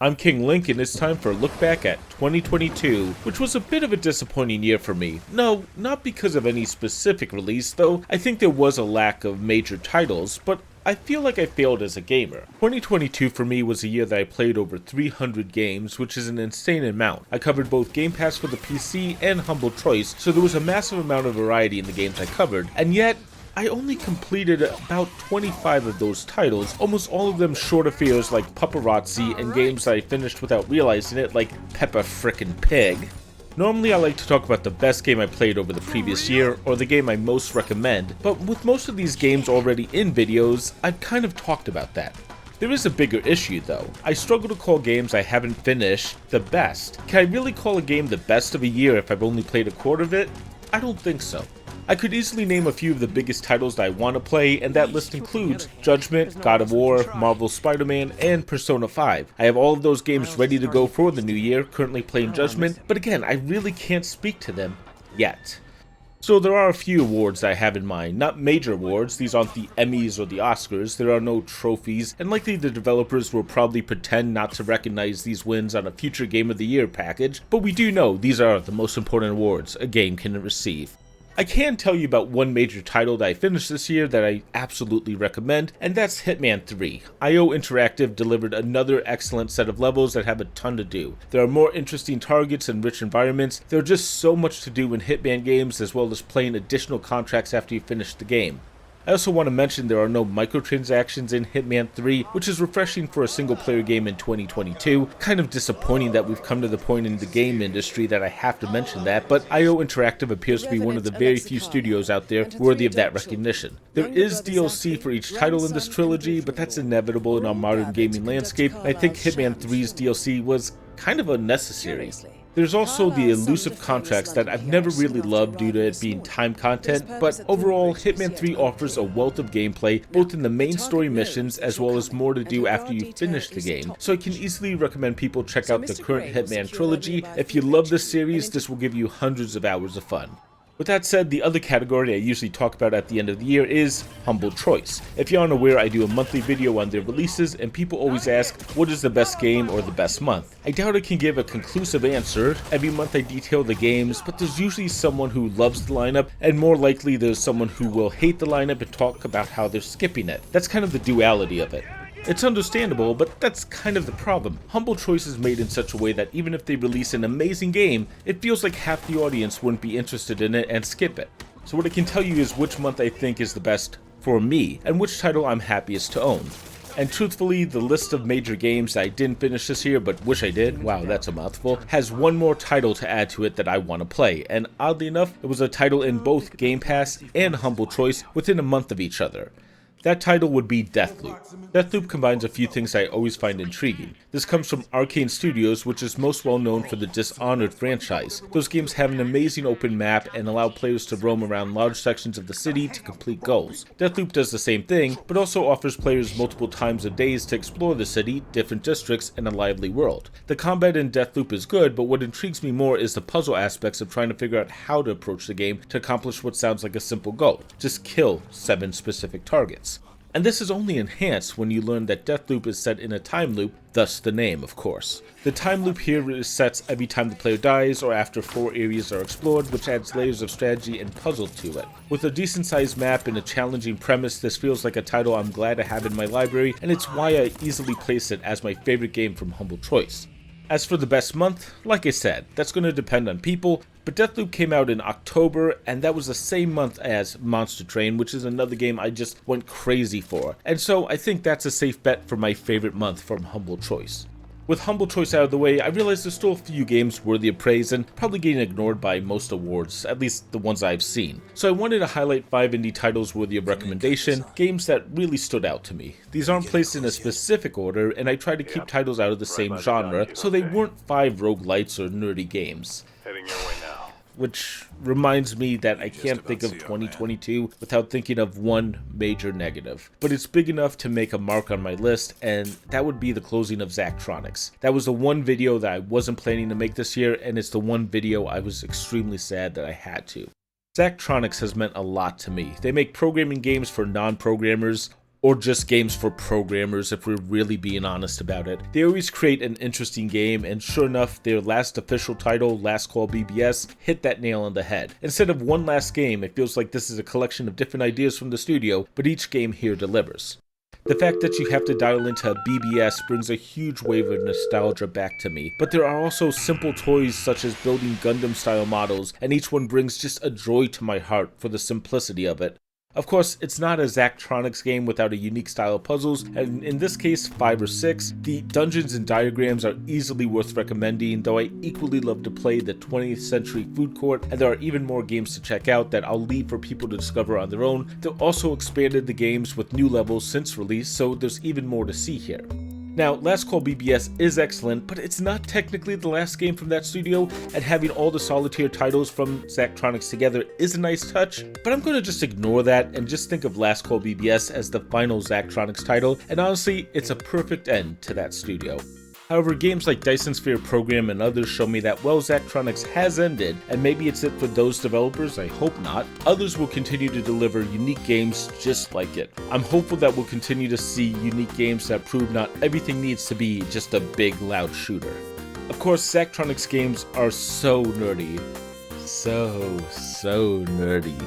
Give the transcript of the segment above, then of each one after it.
I'm King Link, and it's time for a look back at 2022, which was a bit of a disappointing year for me. No, not because of any specific release, though I think there was a lack of major titles, but I feel like I failed as a gamer. 2022 for me was a year that I played over 300 games, which is an insane amount. I covered both Game Pass for the PC and Humble Choice, so there was a massive amount of variety in the games I covered, and yet I only completed about 25 of those titles, almost all of them short affairs like Paparazzi and games that I finished without realizing it, like Peppa Frickin' Pig. Normally I like to talk about the best game I played over the previous year, or the game I most recommend, but with most of these games already in videos, I've kind of talked about that. There is a bigger issue though. I struggle to call games I haven't finished the best. Can I really call a game the best of a year if I've only played a quarter of it? I don't think so. I could easily name a few of the biggest titles that I want to play, and that list includes Judgement, God of War, Marvel's Spider-Man, and Persona 5. I have all of those games ready to go for the new year, currently playing Judgement, but again, I really can't speak to them yet. So there are a few awards I have in mind, not major awards, these aren't the Emmys or the Oscars, there are no trophies, and likely the developers will probably pretend not to recognize these wins on a future Game of the Year package, but we do know these are the most important awards a game can receive. I can tell you about one major title that I finished this year that I absolutely recommend, and that's Hitman 3. IO Interactive delivered another excellent set of levels that have a ton to do. There are more interesting targets and rich environments. There are just so much to do in Hitman games, as well as playing additional contracts after you finish the game. I also want to mention there are no microtransactions in Hitman 3, which is refreshing for a single-player game in 2022. Kind of disappointing that we've come to the point in the game industry that I have to mention that, but IO Interactive appears to be one of the very few studios out there worthy of that recognition. There is DLC for each title in this trilogy, but that's inevitable in our modern gaming landscape, and I think Hitman 3's DLC was kind of unnecessary. There's also the elusive contracts that I've never really loved due to it being time content, but overall, Hitman 3 offers a wealth of gameplay, both in the main story missions as well as more to do after you finish the game, so I can easily recommend people check out the current Hitman trilogy. If you love this series, this will give you hundreds of hours of fun. With that said, the other category I usually talk about at the end of the year is Humble Choice. If you aren't aware, I do a monthly video on their releases, and people always ask, what is the best game or the best month? I doubt I can give a conclusive answer. Every month I detail the games, but there's usually someone who loves the lineup, and more likely there's someone who will hate the lineup and talk about how they're skipping it. That's kind of the duality of it. It's understandable, but that's kind of the problem. Humble Choice is made in such a way that even if they release an amazing game, it feels like half the audience wouldn't be interested in it and skip it. So what I can tell you is which month I think is the best for me, and which title I'm happiest to own. And truthfully, the list of major games that I didn't finish this year but wish I did, wow that's a mouthful, has one more title to add to it that I want to play, and oddly enough, it was a title in both Game Pass and Humble Choice within a month of each other. That title would be Deathloop. Deathloop combines a few things I always find intriguing. This comes from Arcane Studios, which is most well known for the Dishonored franchise. Those games have an amazing open map and allow players to roam around large sections of the city to complete goals. Deathloop does the same thing, but also offers players multiple times a day to explore the city, different districts, and a lively world. The combat in Deathloop is good, but what intrigues me more is the puzzle aspects of trying to figure out how to approach the game to accomplish what sounds like a simple goal. Just kill 7 specific targets. And this is only enhanced when you learn that Deathloop is set in a time loop, thus the name, of course. The time loop here resets every time the player dies or after 4 areas are explored, which adds layers of strategy and puzzle to it. With a decent sized map and a challenging premise, this feels like a title I'm glad to have in my library, and it's why I easily place it as my favorite game from Humble Choice. As for the best month, like I said, that's going to depend on people, but Deathloop came out in October, and that was the same month as Monster Train, which is another game I just went crazy for, and so I think that's a safe bet for my favorite month from Humble Choice. With Humble Choice out of the way, I realize there's still a few games worthy of praise and probably getting ignored by most awards, at least the ones I've seen. So I wanted to highlight 5 indie titles worthy of recommendation, games that really stood out to me. These aren't placed in a specific order, and I tried to keep titles out of the same genre, so they weren't 5 roguelites or nerdy games. Heading your way now. Which reminds me that I can't think of 2022 without thinking of one major negative. But it's big enough to make a mark on my list, and that would be the closing of Zachtronics. That was the one video that I wasn't planning to make this year, and it's the one video I was extremely sad that I had to. Zachtronics has meant a lot to me. They make programming games for non-programmers, or just games for programmers if we're really being honest about it. They always create an interesting game, and sure enough, their last official title, Last Call BBS, hit that nail on the head. Instead of one last game, it feels like this is a collection of different ideas from the studio, but each game here delivers. The fact that you have to dial into a BBS brings a huge wave of nostalgia back to me, but there are also simple toys such as building Gundam-style models, and each one brings just a joy to my heart for the simplicity of it. Of course, it's not a Zachtronics game without a unique style of puzzles, and in this case 5 or 6. The dungeons and diagrams are easily worth recommending, though I equally love to play the 20th Century Food Court, and there are even more games to check out that I'll leave for people to discover on their own. They've also expanded the games with new levels since release, so there's even more to see here. Now, Last Call BBS is excellent, but it's not technically the last game from that studio, and having all the solitaire titles from Zachtronics together is a nice touch, but I'm going to just ignore that and just think of Last Call BBS as the final Zachtronics title, and honestly, it's a perfect end to that studio. However, games like Dyson Sphere Program and others show me that while Zachtronics has ended, and maybe it's it for those developers, I hope not, others will continue to deliver unique games just like it. I'm hopeful that we'll continue to see unique games that prove not everything needs to be just a big, loud shooter. Of course, Zachtronics games are so nerdy. So nerdy.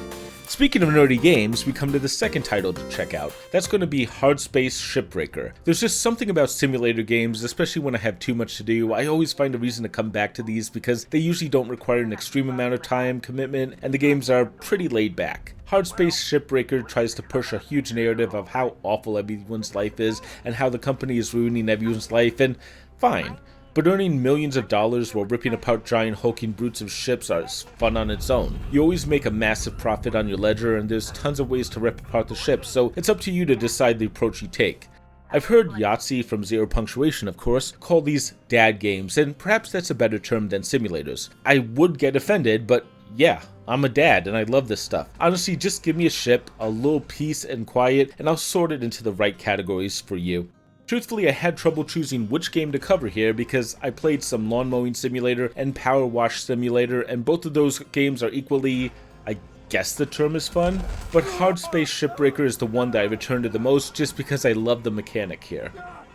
Speaking of nerdy games, we come to the second title to check out. That's going to be Hard Space Shipbreaker. There's just something about simulator games, especially when I have too much to do. I always find a reason to come back to these because they usually don't require an extreme amount of time commitment, and the games are pretty laid back. Hard Space Shipbreaker tries to push a huge narrative of how awful everyone's life is and how the company is ruining everyone's life, and fine. But earning millions of dollars while ripping apart giant hulking brutes of ships is fun on its own. You always make a massive profit on your ledger, and there's tons of ways to rip apart the ships, so it's up to you to decide the approach you take. I've heard Yahtzee from Zero Punctuation, of course, call these dad games, and perhaps that's a better term than simulators. I would get offended, but yeah, I'm a dad and I love this stuff. Honestly, just give me a ship, a little peace and quiet, and I'll sort it into the right categories for you. Truthfully, I had trouble choosing which game to cover here because I played some Lawn Mowing Simulator and Power Wash Simulator, and both of those games are equally, I guess the term is fun, but Hard Space Shipbreaker is the one that I return to the most just because I love the mechanic here.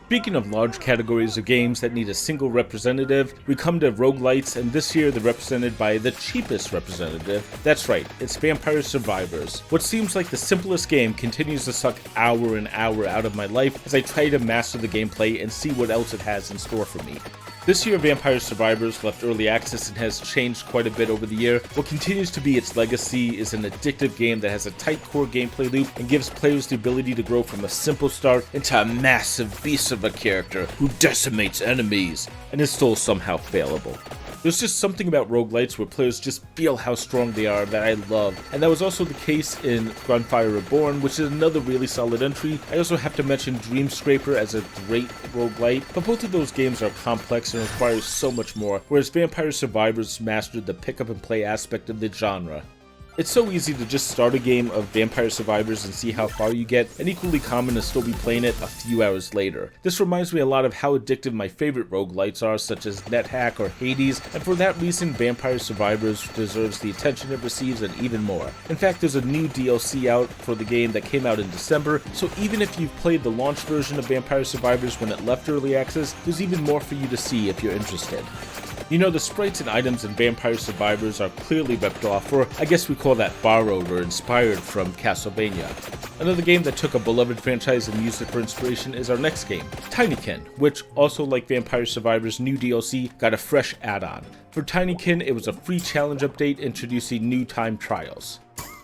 Speaking of large categories of games that need a single representative, we come to roguelites, and this year they're represented by the cheapest representative. That's right, it's Vampire Survivors. What seems like the simplest game continues to suck hour and hour out of my life as I try to master the gameplay and see what else it has in store for me. This year, Vampire Survivors left early access and has changed quite a bit over the year. What continues to be its legacy is an addictive game that has a tight core gameplay loop and gives players the ability to grow from a simple start into a massive beast of a character who decimates enemies and is still somehow failable. There's just something about roguelites where players just feel how strong they are that I love, and that was also the case in Gunfire Reborn, which is another really solid entry. I also have to mention Dreamscraper as a great roguelite, but both of those games are complex and require so much more, whereas Vampire Survivors mastered the pick up and play aspect of the genre. It's so easy to just start a game of Vampire Survivors and see how far you get, and equally common to still be playing it a few hours later. This reminds me a lot of how addictive my favorite roguelites are, such as NetHack or Hades, and for that reason Vampire Survivors deserves the attention it receives and even more. In fact, there's a new DLC out for the game that came out in December, so even if you've played the launch version of Vampire Survivors when it left early access, there's even more for you to see if you're interested. You know, the sprites and items in Vampire Survivors are clearly ripped off, or I guess we call that borrowed or inspired from Castlevania. Another game that took a beloved franchise and used it for inspiration is our next game, Tinykin, which, also like Vampire Survivors' new DLC, got a fresh add-on. For Tinykin, it was a free challenge update introducing new time trials.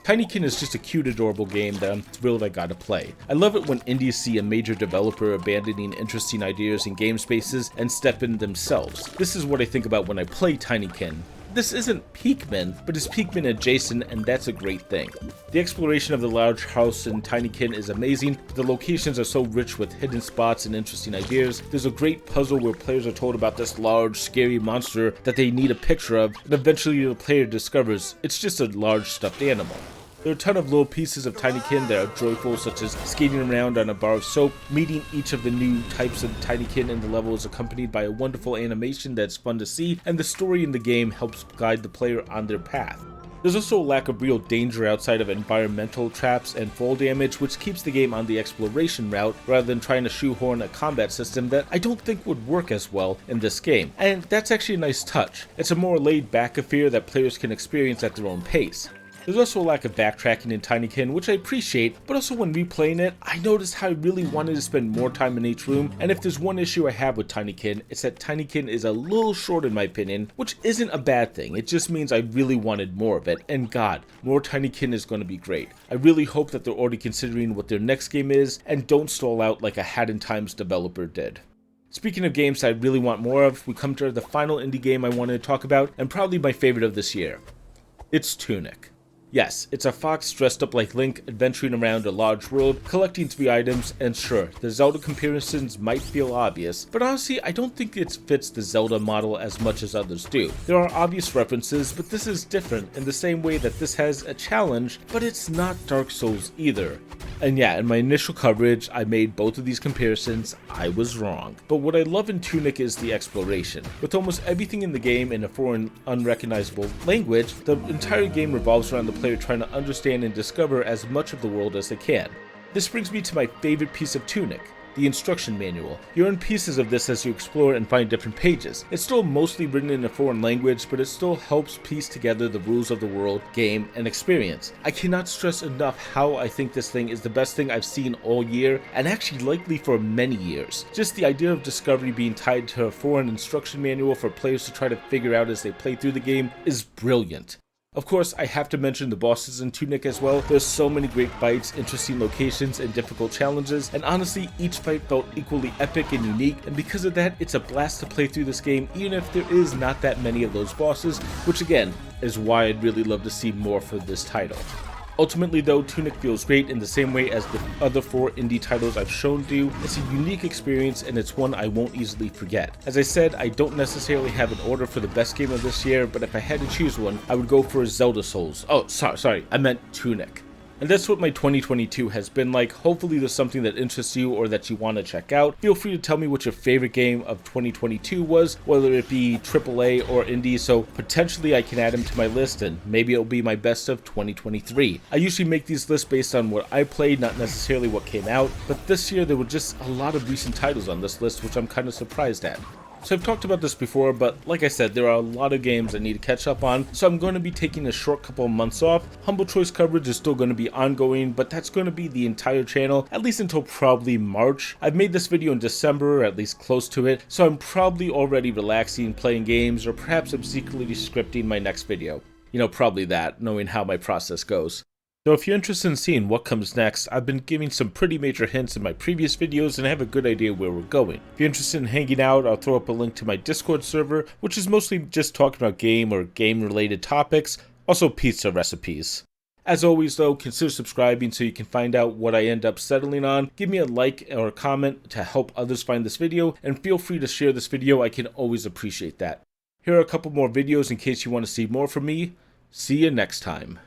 Tinykin is just a cute, adorable game that I'm thrilled I got to play. I love it when indies see a major developer abandoning interesting ideas in game spaces and step in themselves. This is what I think about when I play Tinykin. This isn't Pikmin, but it's Pikmin adjacent, and that's a great thing. The exploration of the large house in Tinykin is amazing, but the locations are so rich with hidden spots and interesting ideas. There's a great puzzle where players are told about this large, scary monster that they need a picture of, and eventually the player discovers it's just a large stuffed animal. There are a ton of little pieces of Tinykin that are joyful, such as skating around on a bar of soap. Meeting each of the new types of Tinykin in the level is accompanied by a wonderful animation that's fun to see, and the story in the game helps guide the player on their path. There's also a lack of real danger outside of environmental traps and fall damage, which keeps the game on the exploration route rather than trying to shoehorn a combat system that I don't think would work as well in this game. And that's actually a nice touch. It's a more laid back affair that players can experience at their own pace. There's also a lack of backtracking in Tinykin, which I appreciate, but also when replaying it, I noticed how I really wanted to spend more time in each room, and if there's one issue I have with Tinykin, it's that Tinykin is a little short in my opinion, which isn't a bad thing. It just means I really wanted more of it, and god, more Tinykin is going to be great. I really hope that they're already considering what their next game is, and don't stall out like a Hat in Time's developer did. Speaking of games I really want more of, we come to the final indie game I wanted to talk about, and probably my favorite of this year. It's Tunic. Yes, it's a fox dressed up like Link, adventuring around a large world, collecting 3 items, and sure, the Zelda comparisons might feel obvious, but honestly, I don't think it fits the Zelda model as much as others do. There are obvious references, but this is different in the same way that this has a challenge, but it's not Dark Souls either. And yeah, in my initial coverage, I made both of these comparisons. I was wrong. But what I love in Tunic is the exploration. With almost everything in the game in a foreign, unrecognizable language, the entire game revolves around the player trying to understand and discover as much of the world as they can. This brings me to my favorite piece of Tunic, the instruction manual. You earn pieces of this as you explore and find different pages. It's still mostly written in a foreign language, but it still helps piece together the rules of the world, game, and experience. I cannot stress enough how I think this thing is the best thing I've seen all year, and actually likely for many years. Just the idea of discovery being tied to a foreign instruction manual for players to try to figure out as they play through the game is brilliant. Of course, I have to mention the bosses in Tunic as well. There's so many great fights, interesting locations, and difficult challenges, and honestly, each fight felt equally epic and unique, and because of that, it's a blast to play through this game, even if there is not that many of those bosses, which again, is why I'd really love to see more for this title. Ultimately though, Tunic feels great in the same way as the other 4 indie titles I've shown you. It's a unique experience and it's one I won't easily forget. As I said, I don't necessarily have an order for the best game of this year, but if I had to choose one, I would go for Zelda Souls. Oh, sorry, I meant Tunic. And that's what my 2022 has been like. Hopefully there's something that interests you or that you want to check out. Feel free to tell me what your favorite game of 2022 was, whether it be AAA or indie, so potentially I can add them to my list and maybe it'll be my best of 2023. I usually make these lists based on what I played, not necessarily what came out, but this year there were just a lot of recent titles on this list, which I'm kind of surprised at. So I've talked about this before, but like I said, there are a lot of games I need to catch up on, so I'm going to be taking a short couple of months off. Humble Choice coverage is still going to be ongoing, but that's going to be the entire channel, at least until probably March. I've made this video in December, or at least close to it, so I'm probably already relaxing, playing games, or perhaps I'm secretly scripting my next video. You know, probably that, knowing how my process goes. So if you're interested in seeing what comes next, I've been giving some pretty major hints in my previous videos and I have a good idea where we're going. If you're interested in hanging out, I'll throw up a link to my Discord server, which is mostly just talking about game or game related topics, also pizza recipes. As always though, consider subscribing so you can find out what I end up settling on. Give me a like or a comment to help others find this video, and feel free to share this video, I can always appreciate that. Here are a couple more videos in case you want to see more from me. See you next time.